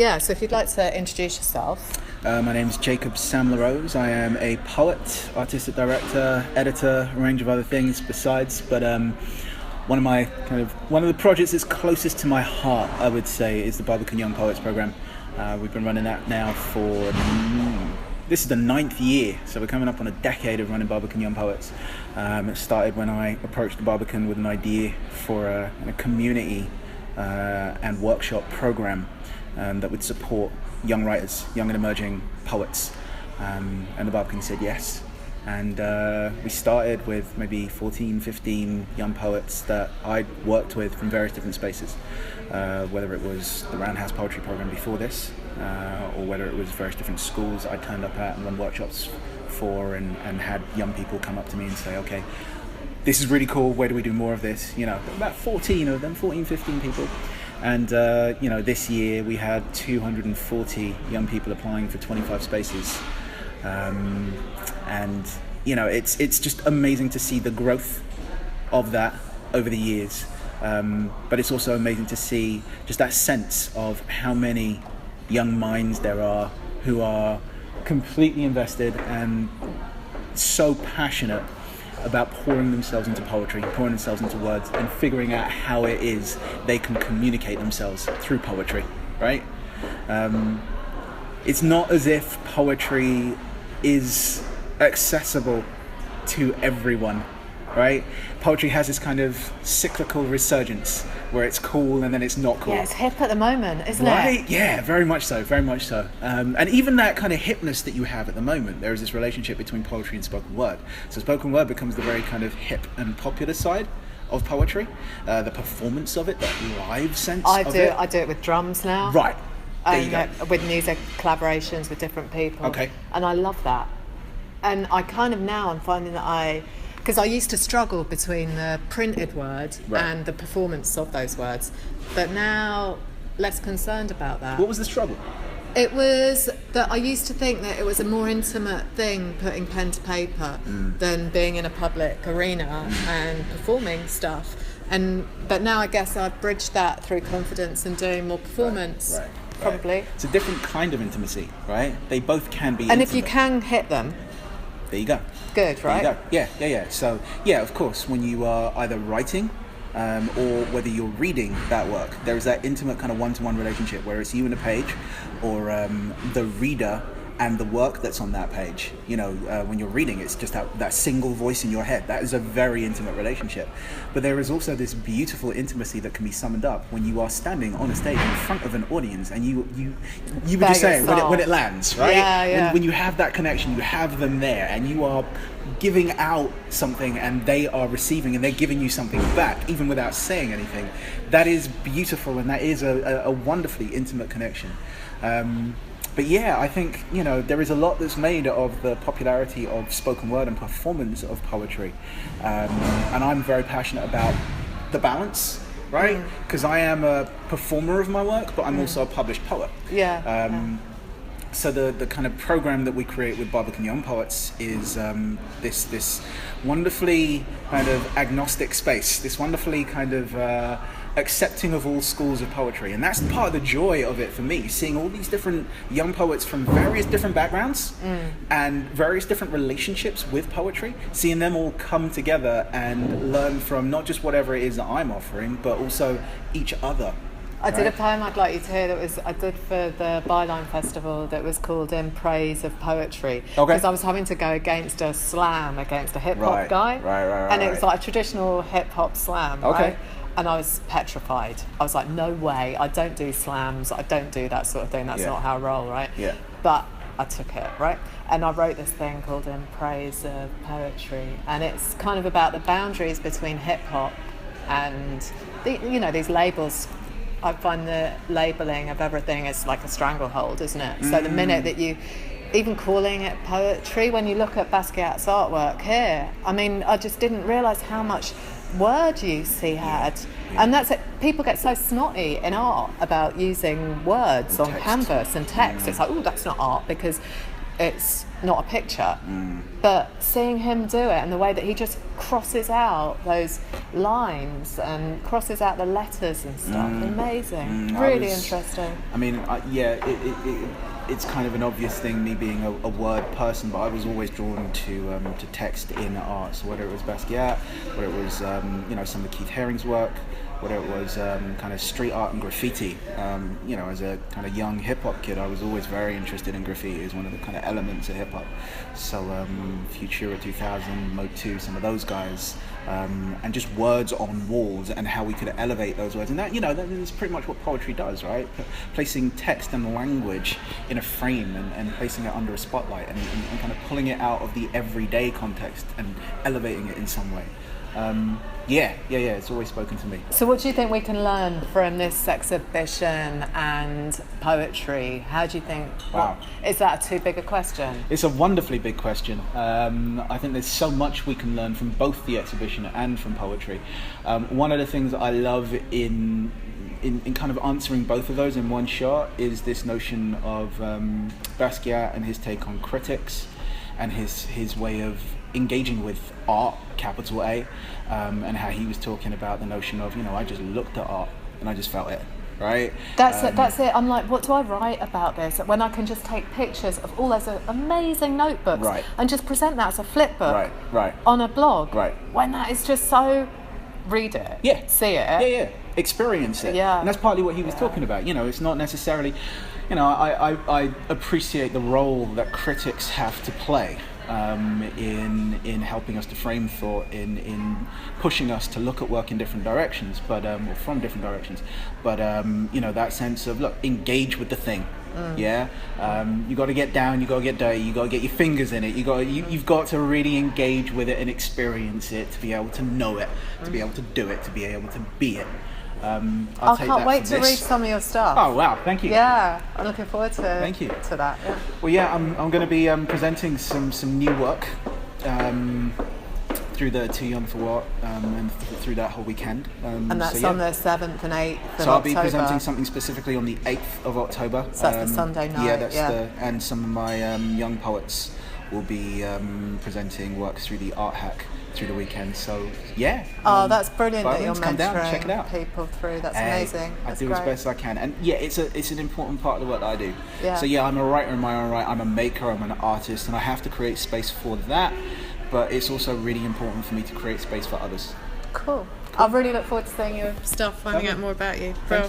Yeah, so if you'd like to introduce yourself. My name is Jacob Sam LaRose. I am a poet, artistic director, editor, a range of other things besides. But one of the projects that's closest to my heart, I would say, is the Barbican Young Poets program. We've been running that now for this is the 9th year, so we're coming up on a decade of running Barbican Young Poets. It started when I approached the Barbican with an idea for a community and workshop program that would support young writers, young and emerging poets, and the Barbican said yes. And we started with maybe 14, 15 young poets that I'd worked with from various different spaces, whether it was the Roundhouse Poetry Program before this, or whether it was various different schools I turned up at and run workshops for, and had young people come up to me and say, okay, this is really cool, where do we do more of this? You know, about 14, 15 people. And this year we had 240 young people applying for 25 spaces. And it's just amazing to see the growth of that over the years. But it's also amazing to see just that sense of how many young minds there are who are completely invested and so passionate about pouring themselves into poetry, pouring themselves into words, and figuring out how it is they can communicate themselves through poetry, right? It's not as if poetry is accessible to everyone, right? Poetry has this kind of cyclical resurgence where it's cool and then it's not cool. Yeah, it's hip at the moment, isn't it? Right? Yeah, very much so. And even that kind of hipness that you have at the moment, there is this relationship between poetry and spoken word. So spoken word becomes the very kind of hip and popular side of poetry, the performance of it, that live sense of it. I do it with drums now. Right. There you go. With music collaborations with different people. Okay. And I love that. And I kind of now I'm finding that because I used to struggle between the printed word and the performance of those words, but now less concerned about that. What was the struggle? It was that I used to think that it was a more intimate thing putting pen to paper than being in a public arena and performing stuff. But now I guess I've bridged that through confidence and doing more performance. Right. Probably. It's a different kind of intimacy, right? They both can be and intimate. If you can hit them, there you go. Good, right? There you go. Yeah. So, yeah, of course, when you are either writing or whether you're reading that work, there is that intimate kind of one-to-one relationship where it's you and a page, or the reader and the work that's on that page. When you're reading, it's just that single voice in your head. That is a very intimate relationship. But there is also this beautiful intimacy that can be summoned up when you are standing on a stage in front of an audience, and you were just saying when it lands, right? Yeah. When you have that connection, you have them there, and you are giving out something, and they are receiving, and they're giving you something back, even without saying anything. That is beautiful, and that is a wonderfully intimate connection. But yeah, I think, there is a lot that's made of the popularity of spoken word and performance of poetry. And I'm very passionate about the balance, right? Because I am a performer of my work, but I'm also a published poet. So the kind of program that we create with Barbican Young Poets is this wonderfully kind of agnostic space, this wonderfully kind of accepting of all schools of poetry. And that's part of the joy of it for me, seeing all these different young poets from various different backgrounds and various different relationships with poetry, seeing them all come together and learn from not just whatever it is that I'm offering, but also each other. I did a poem I'd like you to hear I did for the Byline Festival that was called In Praise of Poetry. Because I was having to go against a slam, against a hip-hop guy. And it was like a traditional hip-hop slam, right? And I was petrified. I was like, no way, I don't do slams, I don't do that sort of thing, that's not how I roll, right? Yeah. But I took it, right? And I wrote this thing called In Praise of Poetry, and it's kind of about the boundaries between hip-hop and, these labels. I find the labelling of everything is like a stranglehold, isn't it? So the minute that you, even calling it poetry, when you look at Basquiat's artwork here, I just didn't realise how much word use he had. And that's it. People get so snotty in art about using words on canvas and text. It's like, oh, that's not art, because it's not a picture. But seeing him do it and the way that he just crosses out those lines and crosses out the letters and stuff, amazing. Really interesting. I mean, it's kind of an obvious thing, me being a word person, but I was always drawn to text in art. So whether it was Basquiat, whether it was some of Keith Haring's work, whether it was kind of street art and graffiti. As a kind of young hip hop kid, I was always very interested in graffiti as one of the kind of elements of hip hop. So Futura 2000, Mode 2, some of those guys, and just words on walls and how we could elevate those words. And that is pretty much what poetry does, right? Placing text and language in a frame and placing it under a spotlight and kind of pulling it out of the everyday context and elevating it in some way. It's always spoken to me. So what do you think we can learn from this exhibition and poetry? How do you think? Wow. Is that too big a question? It's a wonderfully big question. I think there's so much we can learn from both the exhibition and from poetry. One of the things that I love in kind of answering both of those in one shot is this notion of Basquiat and his take on critics and his way of engaging with art, capital A, and how he was talking about the notion of, I just looked at art and I just felt it, right? That's it. I'm like, what do I write about this? When I can just take pictures of all those amazing notebooks and just present that as a flip book on a blog. Right. When that is just so, read it, see it. Experience it. Yeah. And that's partly what he was talking about. It's not necessarily, I appreciate the role that critics have to play in helping us to frame thought, in pushing us to look at work in different directions, but or from different directions. But that sense of, look, engage with the thing. You got to get down, you got to get dirty, you got to get your fingers in it. You've got to really engage with it and experience it to be able to know it, to be able to do it, to be able to be it. I can't wait to read some of your stuff. Oh wow, thank you. Yeah, I'm looking forward to Thank you. to that. Yeah. Well, I'm going to be presenting some new work through the Too Young for What and through that whole weekend. And that's on the 7th and 8th of So I'll October. be presenting something specifically on the 8th of October. So that's the Sunday night. And some of my young poets will be presenting work through the Art Hack through the weekend. So that's brilliant that you're come down, check it mentoring out. people through. That's amazing. I do as best as I can, and it's an important part of the work that I do. Yeah. So I'm a writer in my own right. I'm a maker. I'm an artist, and I have to create space for that. But it's also really important for me to create space for others. Cool. I really look forward to seeing your stuff, finding out more about you. Thank you.